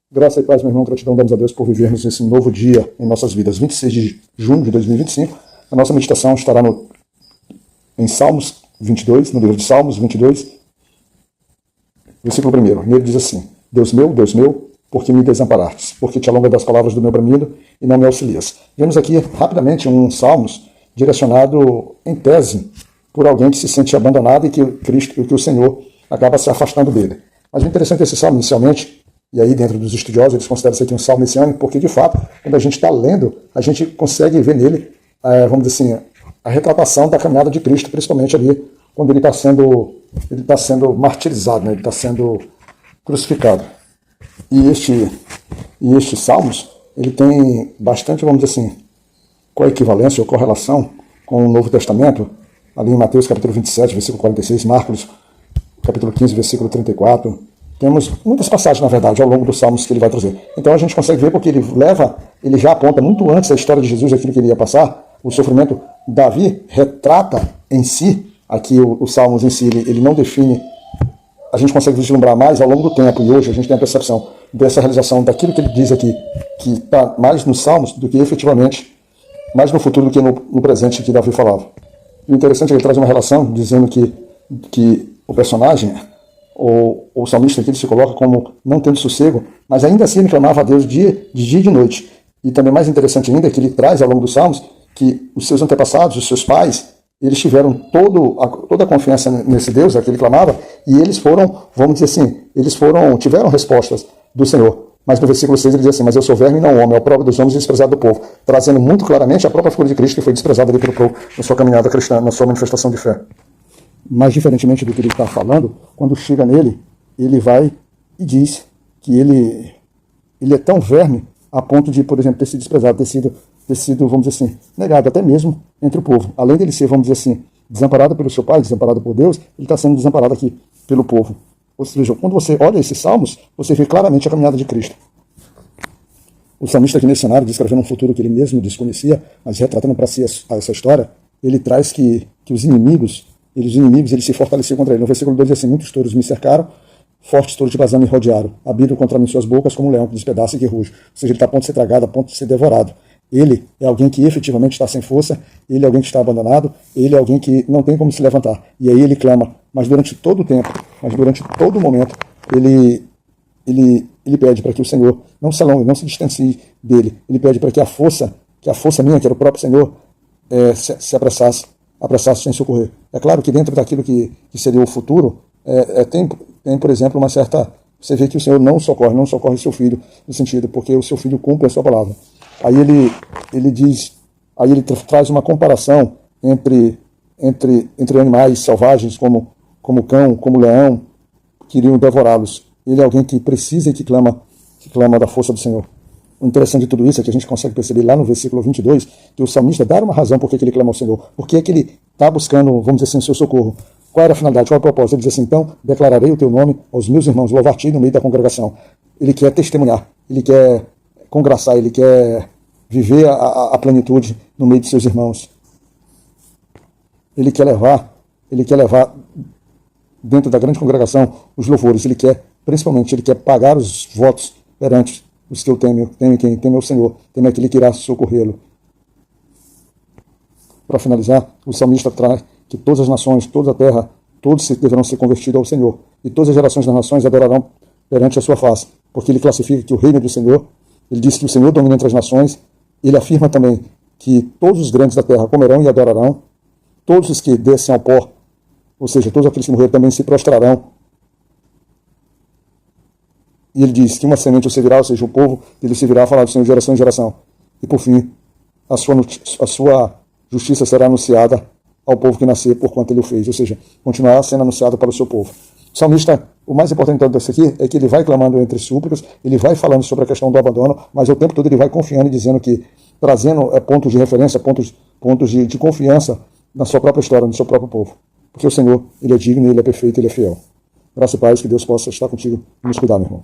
Graça e paz, meu irmão, gratidão damos a Deus por vivermos esse novo dia em nossas vidas. 26 de junho de 2025, a nossa meditação estará em Salmos 22, no livro de Salmos 22, versículo 1. Nele diz assim: Deus meu, por que me desamparastes? Porque te alonga das palavras do meu bramido e não me auxilias. Vemos aqui rapidamente um Salmos direcionado em tese por alguém que se sente abandonado e que o Senhor acaba se afastando dele. Mas o interessante desse Salmo inicialmente, e aí dentro dos estudiosos eles consideram isso aqui um salmo messiânico, porque de fato, quando a gente está lendo, a gente consegue ver nele, vamos dizer assim, a retratação da caminhada de Cristo, principalmente ali quando ele está sendo martirizado, né? Ele está sendo crucificado. E este Salmos, ele tem bastante, vamos dizer assim, coequivalência ou correlação com o Novo Testamento, ali em Mateus capítulo 27, versículo 46, Marcos capítulo 15, versículo 34, temos muitas passagens, na verdade, ao longo dos Salmos que ele vai trazer. Então a gente consegue ver porque ele já aponta muito antes da história de Jesus, aquilo que ele ia passar, o sofrimento. Davi retrata em si, aqui os Salmos em si, ele não define, a gente consegue vislumbrar mais ao longo do tempo, e hoje a gente tem a percepção dessa realização daquilo que ele diz aqui, que está mais nos Salmos do que efetivamente, mais no futuro do que no presente que Davi falava. E o interessante é que ele traz uma relação dizendo que o personagem, o salmista aqui, ele se coloca como não tendo sossego, mas ainda assim ele clamava a Deus de dia e de noite. E também mais interessante ainda é que ele traz ao longo dos Salmos que os seus antepassados, os seus pais, eles tiveram toda a confiança nesse Deus, a que ele clamava, e eles foram, vamos dizer assim, tiveram respostas do Senhor. Mas no versículo 6 ele diz assim: mas eu sou verme e não homem, é o próprio dos homens e desprezado do povo, trazendo muito claramente a própria figura de Cristo que foi desprezada ali pelo povo na sua caminhada cristã, na sua manifestação de fé. Mas diferentemente do que ele está falando, quando chega nele, ele vai e diz que ele é tão verme a ponto de, por exemplo, ter sido desprezado, ter sido, vamos dizer assim, negado até mesmo entre o povo. Além dele ser, vamos dizer assim, desamparado pelo seu pai, desamparado por Deus, ele está sendo desamparado aqui pelo povo. Ou seja, quando você olha esses salmos, você vê claramente a caminhada de Cristo. O salmista aqui nesse cenário, descrevendo um futuro que ele mesmo desconhecia, mas retratando para si essa história, ele traz que os inimigos eles se fortaleciam contra ele. No versículo 2 diz assim: muitos touros me cercaram, fortes touros de Bazã me rodearam, habitam contra mim suas bocas como um leão que despedaça e que ruge. Ou seja, ele está a ponto de ser tragado, a ponto de ser devorado. Ele é alguém que efetivamente está sem força, ele é alguém que está abandonado, ele é alguém que não tem como se levantar. E aí ele clama, mas durante todo o tempo, durante todo o momento, ele pede para que o Senhor não se alongue, não se distancie dele. Ele pede para que a força minha, que era o próprio Senhor, se apressasse em socorrer. É claro que dentro daquilo que seria o futuro, tem, por exemplo, uma certa... Você vê que o Senhor não socorre seu filho, no sentido, porque o seu filho cumpre a sua palavra. Aí ele traz uma comparação entre animais selvagens, como cão, como leão, que iriam devorá-los. Ele é alguém que precisa e que clama da força do Senhor. O interessante de tudo isso é que a gente consegue perceber lá no versículo 22 que o salmista dá uma razão por que ele clama ao Senhor. Por que ele está buscando, vamos dizer assim, o seu socorro. Qual era a finalidade, qual é o propósito? Ele diz assim: então declararei o teu nome aos meus irmãos, louvar-te no meio da congregação. Ele quer testemunhar, ele quer congraçar, ele quer viver a plenitude no meio de seus irmãos. Ele quer levar dentro da grande congregação os louvores. Ele quer pagar os votos perante os que eu temo. Quem teme o Senhor, teme aquele que irá socorrê-lo. Para finalizar, o salmista traz que todas as nações, toda a terra, todos deverão ser convertidos ao Senhor, e todas as gerações das nações adorarão perante a sua face, porque ele classifica que o reino do Senhor, ele diz que o Senhor domina entre as nações. Ele afirma também que todos os grandes da terra comerão e adorarão, todos os que descem ao pó, ou seja, todos aqueles que morreram também se prostrarão. E ele diz que uma semente se virá, ou seja, o povo ele se virá a falar do Senhor de geração em geração. E por fim, a sua justiça será anunciada ao povo que nascer por quanto ele o fez, ou seja, continuará sendo anunciado para o seu povo. O salmista, o mais importante então disso aqui é que ele vai clamando entre súplicas, ele vai falando sobre a questão do abandono, mas ao tempo todo ele vai confiando e dizendo que, trazendo pontos de referência, pontos de confiança na sua própria história, no seu próprio povo. Porque o Senhor, ele é digno, ele é perfeito, ele é fiel. Graça e paz, que Deus possa estar contigo e nos cuidar, meu irmão.